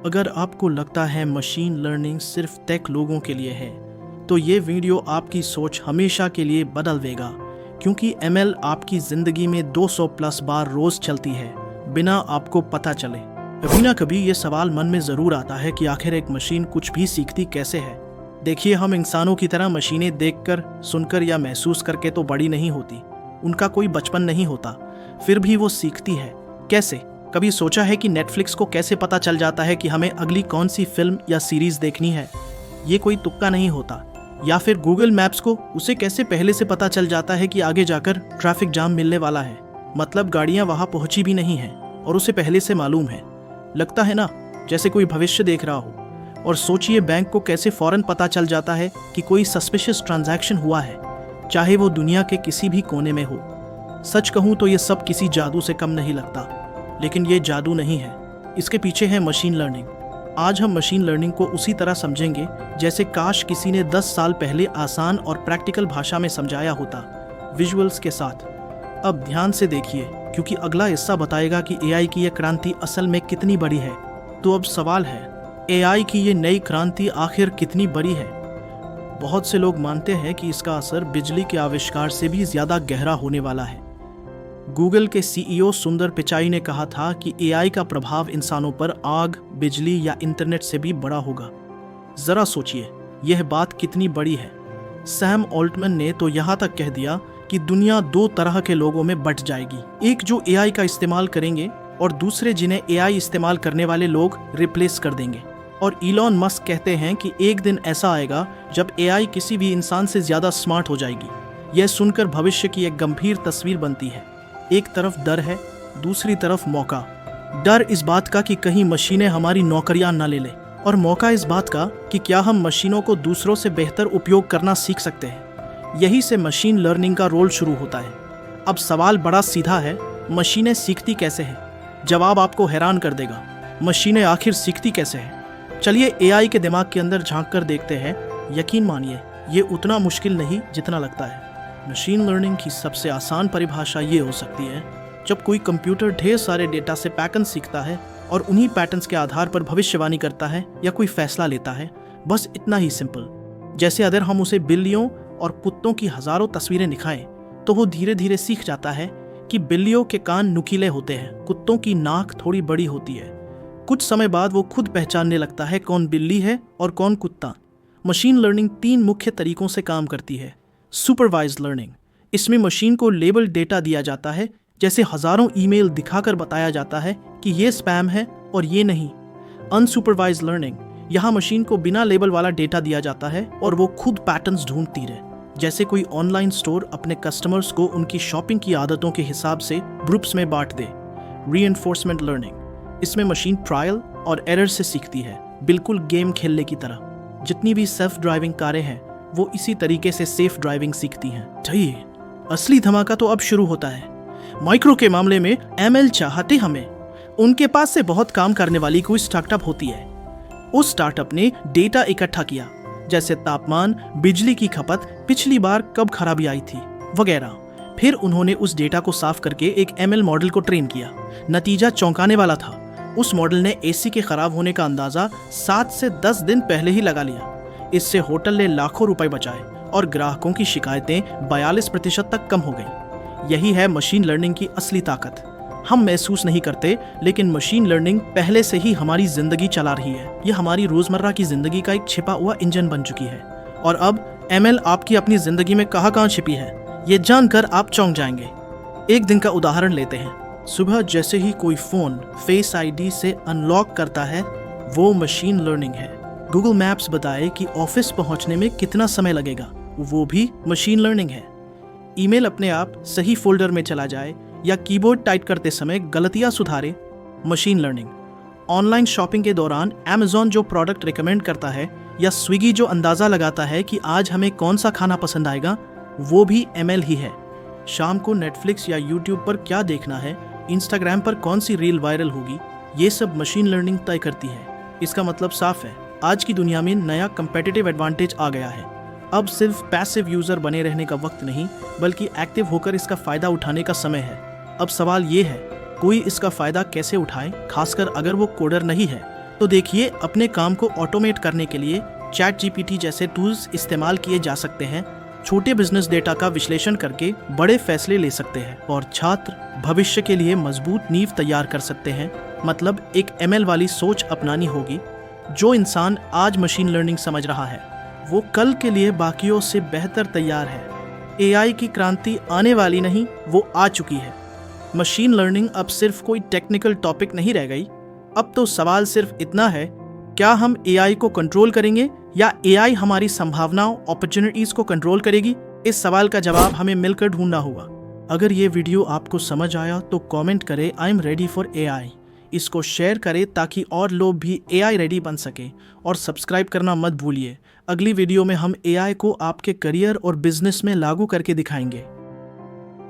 अगर आपको लगता है मशीन लर्निंग सिर्फ टेक लोगों के लिए है, तो ये वीडियो आपकी सोच हमेशा के लिए बदल देगा, क्योंकि ML आपकी ज़िंदगी में 200 प्लस बार रोज़ चलती है, बिना आपको पता चले। कभी ना कभी ये सवाल मन में ज़रूर आता है कि आखिर एक मशीन कुछ भी सीखती कैसे है। देखिए, हम इंसानों की तरह मशीनें देखकर, सुनकर या महसूस करके तो बड़ी नहीं होती। उनका कोई बचपन नहीं होता, फिर भी वो सीखती है। कैसे? कभी सोचा है कि नेटफ्लिक्स को कैसे पता चल जाता है कि हमें अगली कौन सी फिल्म या सीरीज देखनी है? ये कोई तुक्का नहीं होता। या फिर गूगल मैप्स को उसे कैसे पहले से पता चल जाता है कि आगे जाकर ट्रैफिक जाम मिलने वाला है, मतलब गाड़ियां वहां पहुंची भी नहीं हैं और उसे पहले से मालूम है। लगता है ना जैसे कोई भविष्य देख रहा हो। और सोचिए, बैंक को कैसे फौरन पता चल जाता है कि कोई सस्पिशियस ट्रांजैक्शन हुआ है, चाहे वो दुनिया के किसी भी कोने में हो। सच कहूँ तो ये सब किसी जादू से कम नहीं लगता, लेकिन ये जादू नहीं है, इसके पीछे है मशीन लर्निंग। आज हम मशीन लर्निंग को उसी तरह समझेंगे जैसे काश किसी ने 10 साल पहले आसान और प्रैक्टिकल भाषा में समझाया होता, विजुअल्स के साथ। अब ध्यान से देखिए, क्योंकि अगला हिस्सा बताएगा कि AI की यह क्रांति असल में कितनी बड़ी है। तो अब सवाल है, AI की ये नई क्रांति आखिर कितनी बड़ी है? बहुत से लोग मानते हैं कि इसका असर बिजली के आविष्कार से भी ज़्यादा गहरा होने वाला है। गूगल के CEO सुंदर पिचाई ने कहा था कि AI का प्रभाव इंसानों पर आग, बिजली या इंटरनेट से भी बड़ा होगा। जरा सोचिए, यह बात कितनी बड़ी है। सैम ऑल्टमैन ने तो यहाँ तक कह दिया कि दुनिया 2 तरह के लोगों में बंट जाएगी, एक जो AI का इस्तेमाल करेंगे और दूसरे जिन्हें AI इस्तेमाल करने वाले लोग रिप्लेस कर देंगे। और इलॉन मस्क कहते हैं कि एक दिन ऐसा आएगा जब AI किसी भी इंसान से ज़्यादा स्मार्ट हो जाएगी। यह सुनकर भविष्य की एक गंभीर तस्वीर बनती है। एक तरफ डर है, दूसरी तरफ मौका। डर इस बात का कि कहीं मशीनें हमारी नौकरियां न ले लें, और मौका इस बात का कि क्या हम मशीनों को दूसरों से बेहतर उपयोग करना सीख सकते हैं। यही से मशीन लर्निंग का रोल शुरू होता है। अब सवाल बड़ा सीधा है, मशीनें सीखती कैसे हैं? जवाब आपको हैरान कर देगा। मशीनें आखिर सीखती कैसे हैं? चलिए AI के दिमाग के अंदर झांक कर देखते हैं। यकीन मानिए, ये उतना मुश्किल नहीं जितना लगता है। मशीन लर्निंग की सबसे आसान परिभाषा ये हो सकती है, जब कोई कंप्यूटर ढेर सारे डेटा से पैटर्न सीखता है और उन्हीं पैटर्न्स के आधार पर भविष्यवाणी करता है या कोई फैसला लेता है। बस इतना ही सिंपल। जैसे अगर हम उसे बिल्लियों और कुत्तों की हजारों तस्वीरें दिखाएं, तो वो धीरे धीरे सीख जाता है कि बिल्लियों के कान नुकीले होते हैं, कुत्तों की नाक थोड़ी बड़ी होती है। कुछ समय बाद वो खुद पहचानने लगता है कौन बिल्ली है और कौन कुत्ता। मशीन लर्निंग 3 मुख्य तरीकों से काम करती है। सुपरवाइज्ड लर्निंग, इसमें मशीन को लेबल डेटा दिया जाता है, जैसे हजारों ईमेल दिखाकर बताया जाता है कि ये स्पैम है और ये नहीं। अनसुपरवाइज्ड लर्निंग, यहाँ मशीन को बिना लेबल वाला डेटा दिया जाता है और वो खुद पैटर्न्स ढूंढती रहे, जैसे कोई ऑनलाइन स्टोर अपने कस्टमर्स को उनकी शॉपिंग की आदतों के हिसाब से ग्रुप्स में बांट दे। रीइंफोर्समेंट लर्निंग, इसमें मशीन ट्रायल और एरर से सीखती है, बिल्कुल गेम खेलने की तरह। जितनी भी सेल्फ ड्राइविंग कारें हैं, वो इसी तरीके से सेफ ड्राइविंग सीखती हैं। चाहिए, असली धमाका तो अब शुरू होता है। माइक्रो के मामले में ML चाहते हमें। उनके पास से बहुत काम करने वाली कोई स्टार्टअप होती है। उस स्टार्टअप ने डेटा इकट्ठा किया, जैसे तापमान, बिजली की खपत, पिछली बार कब खराबी आई थी वगैरह। फिर उन्होंने उस डेटा को साफ करके एक ML मॉडल को ट्रेन किया। नतीजा चौंकाने वाला था। उस मॉडल ने AC के खराब होने का अंदाजा 7 से 10 दिन पहले ही लगा लिया। इससे होटल ने लाखों रुपए बचाए और ग्राहकों की शिकायतें 42% तक कम हो गई। यही है मशीन लर्निंग की असली ताकत। हम महसूस नहीं करते, लेकिन मशीन लर्निंग पहले से ही हमारी जिंदगी चला रही है। यह हमारी रोजमर्रा की जिंदगी का एक छिपा हुआ इंजन बन चुकी है। और अब ML आपकी अपनी जिंदगी में कहाँ छिपी है, ये जानकर आप चौंक जाएंगे। एक दिन का उदाहरण लेते हैं। सुबह जैसे ही कोई फोन फेस ID से अनलॉक करता है, वो मशीन लर्निंग है। गूगल मैप्स बताए कि ऑफिस पहुंचने में कितना समय लगेगा, वो भी मशीन लर्निंग है। ईमेल अपने आप सही फोल्डर में चला जाए या कीबोर्ड टाइप करते समय गलतियां सुधारे, मशीन लर्निंग। ऑनलाइन शॉपिंग के दौरान Amazon जो प्रोडक्ट रिकमेंड करता है या स्विगी जो अंदाज़ा लगाता है कि आज हमें कौन सा खाना पसंद आएगा, वो भी ML ही है। शाम को नेटफ्लिक्स या यूट्यूब पर क्या देखना है, इंस्टाग्राम पर कौन सी रील वायरल होगी, ये सब मशीन लर्निंग तय करती है। इसका मतलब साफ है, आज की दुनिया में नया कंपेटिटिव एडवांटेज आ गया है। अब सिर्फ पैसिव यूजर बने रहने का वक्त नहीं, बल्कि एक्टिव होकर इसका फायदा उठाने का समय है। अब सवाल ये है, कोई इसका फायदा कैसे उठाए, खासकर अगर वो कोडर नहीं है तो देखिए, अपने काम को ऑटोमेट करने के लिए चैट जीपीटी जैसे टूल्स इस्तेमाल किए जा सकते हैं। छोटे बिजनेस डेटा का विश्लेषण करके बड़े फैसले ले सकते हैं और छात्र भविष्य के लिए मजबूत नींव तैयार कर सकते हैं। मतलब एक एमएल वाली सोच अपनानी होगी। जो इंसान आज मशीन लर्निंग समझ रहा है वो कल के लिए बाकियों से बेहतर तैयार है। एआई की क्रांति आने वाली नहीं, वो आ चुकी है। मशीन लर्निंग अब सिर्फ कोई टेक्निकल टॉपिक नहीं रह गई। अब तो सवाल सिर्फ इतना है, क्या हम एआई को कंट्रोल करेंगे या एआई हमारी संभावनाओं, अपॉर्चुनिटीज को कंट्रोल करेगी? इस सवाल का जवाब हमें मिलकर ढूंढना होगा। अगर ये वीडियो आपको समझ आया तो कमेंट करें I am ready for AI. इसको शेयर करें ताकि और लोग भी एआई रेडी बन सके और सब्सक्राइब करना मत भूलिए। अगली वीडियो में हम एआई को आपके करियर और बिजनेस में लागू करके दिखाएंगे।